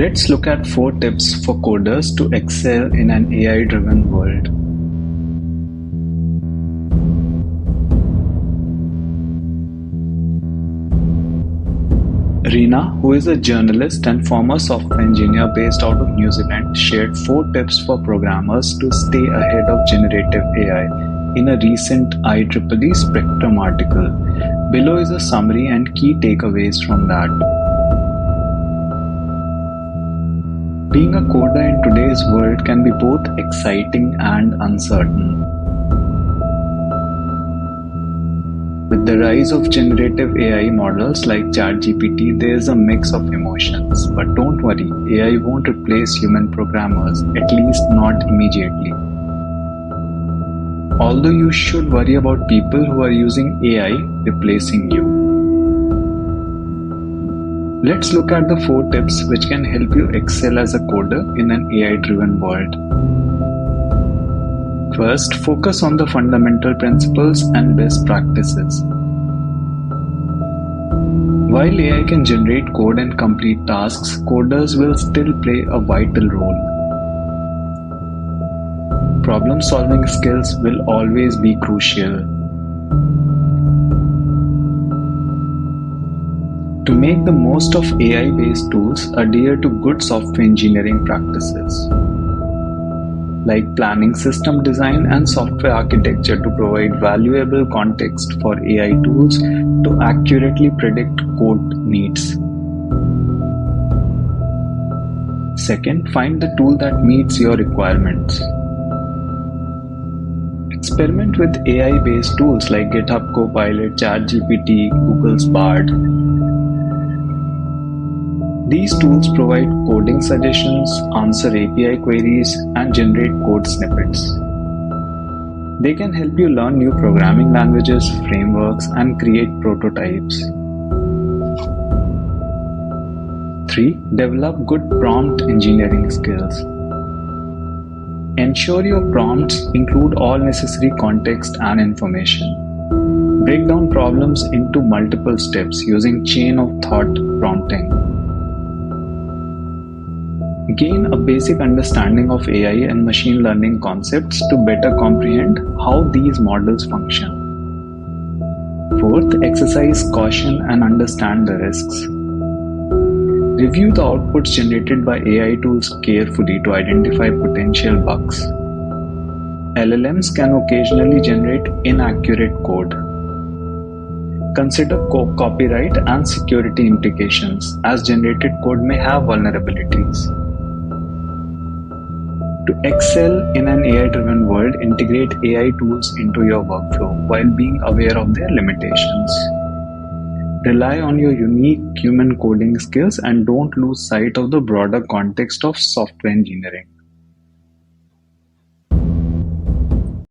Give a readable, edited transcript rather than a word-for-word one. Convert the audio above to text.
Let's look at 4 tips for coders to excel in an AI-driven world. Rina, who is a journalist and former software engineer based out of New Zealand, shared 4 tips for programmers to stay ahead of generative AI in a recent IEEE Spectrum article. Below is a summary and key takeaways from that. Being a coder in today's world can be both exciting and uncertain. With the rise of generative AI models like ChatGPT, there is a mix of emotions. But don't worry, AI won't replace human programmers, at least not immediately. Although you should worry about people who are using AI replacing you. Let's look at the 4 tips which can help you excel as a coder in an AI-driven world. First, focus on the fundamental principles and best practices. While AI can generate code and complete tasks, coders will still play a vital role. Problem-solving skills will always be crucial. To make the most of AI-based tools, adhere to good software engineering practices, like planning system design and software architecture to provide valuable context for AI tools to accurately predict code needs. Second, find the tool that meets your requirements. Experiment with AI-based tools like GitHub Copilot, ChatGPT, Google's Bard. These tools provide coding suggestions, answer API queries, and generate code snippets. They can help you learn new programming languages, frameworks, and create prototypes. 3. Develop good prompt engineering skills. Ensure your prompts include all necessary context and information. Break down problems into multiple steps using chain of thought prompting. Gain a basic understanding of AI and machine learning concepts to better comprehend how these models function. 4th, exercise caution and understand the risks. Review the outputs generated by AI tools carefully to identify potential bugs. LLMs can occasionally generate inaccurate code. Consider copyright and security implications, as generated code may have vulnerabilities. To excel in an AI-driven world, integrate AI tools into your workflow while being aware of their limitations. Rely on your unique human coding skills and don't lose sight of the broader context of software engineering.